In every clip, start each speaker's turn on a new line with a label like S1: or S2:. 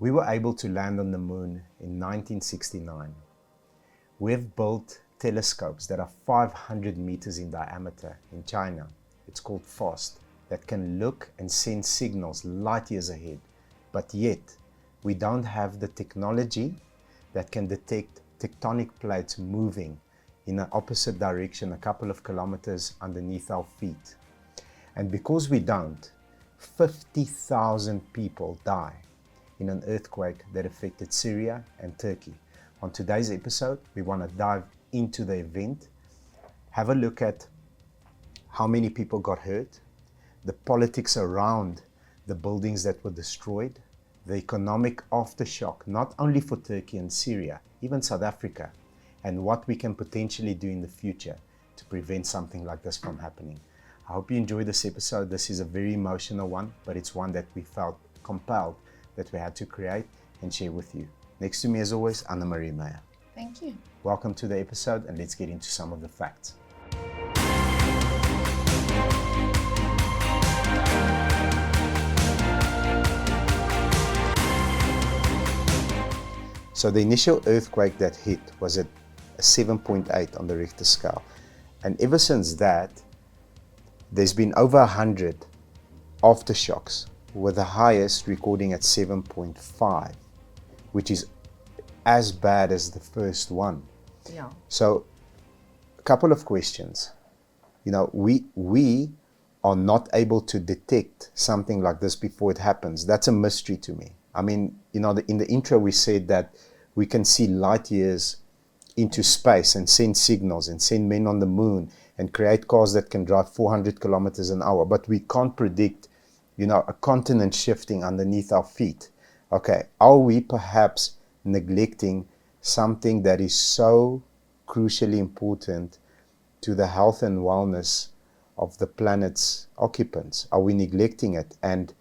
S1: We were able to land on the moon in 1969. We've built telescopes that are 500 meters in diameter in China. It's called FAST, that can look and send signals light years ahead. But yet, we don't have the technology that can detect tectonic plates moving in an opposite direction a couple of kilometers underneath our feet. And because we don't, 50,000 people die in an earthquake that affected Syria and Turkey. On today's episode, we want to dive into the event, have a look at how many people got hurt, the politics around the buildings that were destroyed, the economic aftershock, not only for Turkey and Syria, even South Africa, and what we can potentially do in the future to prevent something like this from happening. I hope you enjoyed this episode. This is a very emotional one, but it's one that we felt compelled that we had to create and share with you. Next to me, as always, Anna-Marie Meyer.
S2: Thank you.
S1: Welcome to the episode, and let's get into some of the facts. So the initial earthquake that hit was at a 7.8 on the Richter scale. And ever since that, there's been over 100 aftershocks, with the highest recording at 7.5, which is as bad as the first one.
S2: Yeah.
S1: So a couple of questions. You know, we are not able to detect something like this before it happens. That's a mystery to me. I mean, you know, in the intro we said that we can see light years into space and send signals and send men on the moon and create cars that can drive 400 kilometers an hour, but we can't predict, you know, a continent shifting underneath our feet. Okay, are we perhaps neglecting something that is so crucially important to the health and wellness of the planet's occupants? Are we neglecting it? And,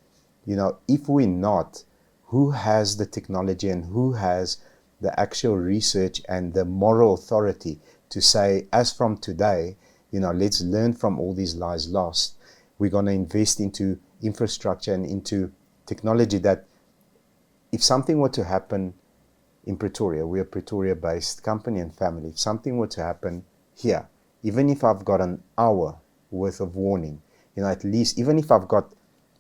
S1: you know, if we're not, who has the technology and who has the actual research and the moral authority to say, as from today, you know, let's learn from all these lives lost. We're going to invest into infrastructure and into technology that if something were to happen in Pretoria, we're a Pretoria-based company and family, if something were to happen here, even if I've got an hour worth of warning, you know, at least, even if I've got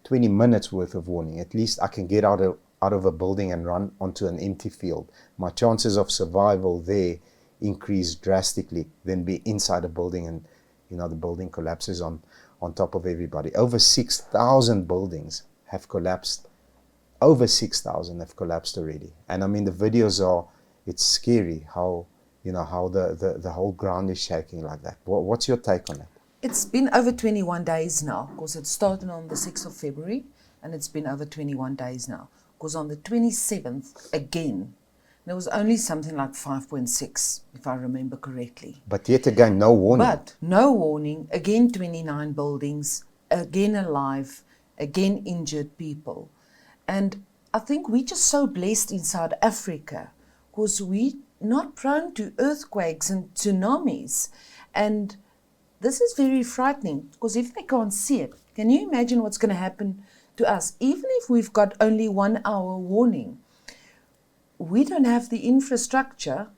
S1: 20 minutes worth of warning, at least I can get out of a building and run onto an empty field. My chances of survival there increase drastically than be inside a building and, you know, the building collapses on top of everybody. Over 6,000 buildings have collapsed. Over 6,000 have collapsed already. And I mean, the videos are, it's scary how, you know, how the whole ground is shaking like that. What's your take on it?
S2: It's been over 21 days now, because it started on the 6th of February, and it's been over 21 days now. Because on the 27th, again, there was only something like 5.6, if I remember correctly.
S1: But yet again, no warning.
S2: But no warning, again 29 buildings, again alive, again injured people. And I think we're just so blessed in South Africa, because we're not prone to earthquakes and tsunamis. And this is very frightening, because if they can't see it, can you imagine what's going to happen to us? Even if we've got only 1 hour warning, we don't have the infrastructure.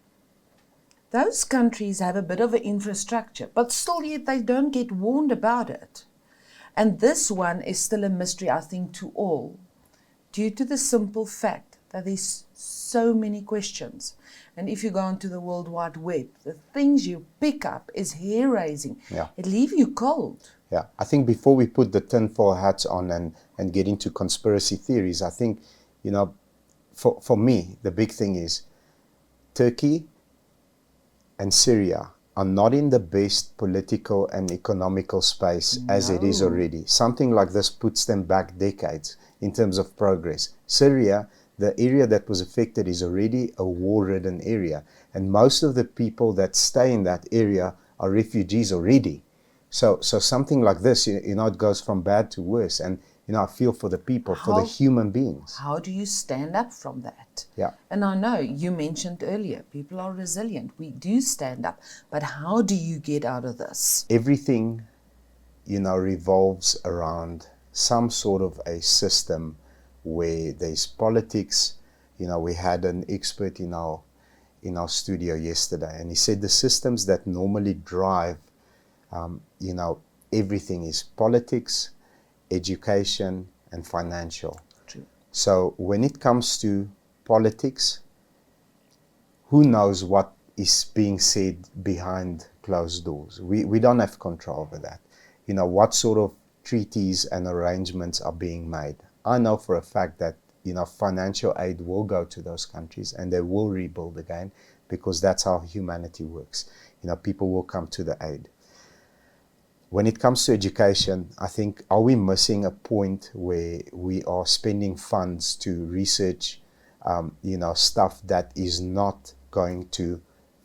S2: Those countries have a bit of an infrastructure, but still yet they don't get warned about it. And this one is still a mystery, I think, to all, due to the simple fact that there's so many questions. And if you go onto the World Wide Web, the things you pick up is hair-raising.
S1: Yeah.
S2: It leaves you cold.
S1: Yeah, I think before we put the tinfoil hats on and get into conspiracy theories, I think, you know, for me, the big thing is Turkey and Syria are not in the best political and economical space as it is already. Something like this puts them back decades in terms of progress. Syria, the area that was affected, is already a war-ridden area, and most of the people that stay in that area are refugees already. So something like this, you know, it goes from bad to worse. And, you know, I feel for the people, for the human beings.
S2: How do you stand up from that?
S1: Yeah.
S2: And I know you mentioned earlier, people are resilient. We do stand up. But how do you get out of this?
S1: Everything, you know, revolves around some sort of a system where there's politics, we had an expert in our studio yesterday, and he said the systems that normally drive, everything is politics, education, and financial.
S2: True.
S1: So when it comes to politics, who knows what is being said behind closed doors? We don't have control over that. What sort of treaties and arrangements are being made. I know for a fact that financial aid will go to those countries and they will rebuild again, because that's how humanity works. People will come to the aid. When it comes to education, I think, are we missing a point where we are spending funds to research, stuff that is not going to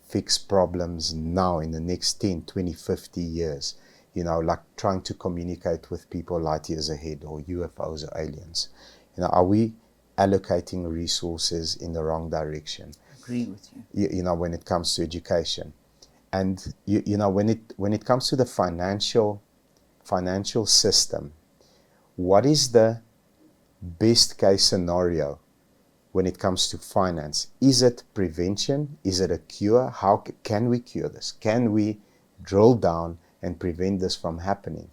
S1: fix problems now in the next 10, 20, 50 years? Like trying to communicate with people light years ahead, or UFOs or aliens. Are we allocating resources in the wrong direction?
S2: I agree with you.
S1: When it comes to education. And when it comes to the financial system, what is the best case scenario when it comes to finance? Is it prevention? Is it a cure? How can we cure this? Can we drill down and prevent this from happening?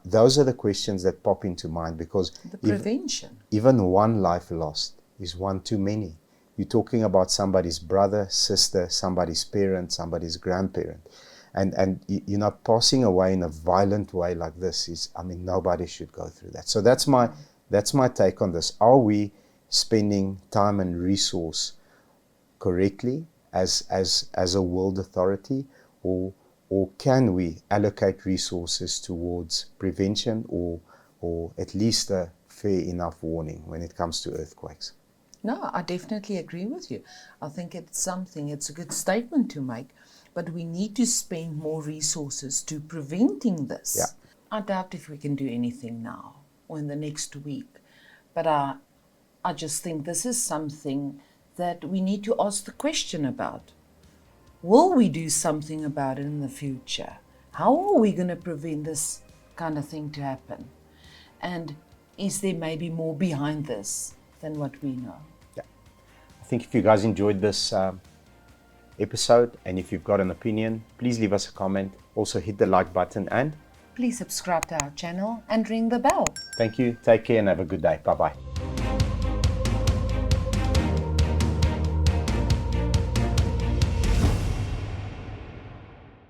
S1: Those are the questions that pop into mind, because
S2: The prevention.
S1: even one life lost is one too many. You're talking about somebody's brother, sister, somebody's parent, somebody's grandparent. And passing away in a violent way like this is, nobody should go through that. So that's my take on this. Are we spending time and resource correctly as a world authority, or can we allocate resources towards prevention, or at least a fair enough warning when it comes to earthquakes?
S2: No, I definitely agree with you. I think it's a good statement to make, but we need to spend more resources to preventing this.
S1: Yeah.
S2: I doubt if we can do anything now or in the next week, but I just think this is something that we need to ask the question about. Will we do something about it in the future? How are we going to prevent this kind of thing to happen? And is there maybe more behind this than what we know?
S1: Yeah. I think if you guys enjoyed this episode, and if you've got an opinion, please leave us a comment. Also hit the like button, and
S2: Please subscribe to our channel and ring the bell.
S1: thank you. Take care and have a good day. Bye-bye.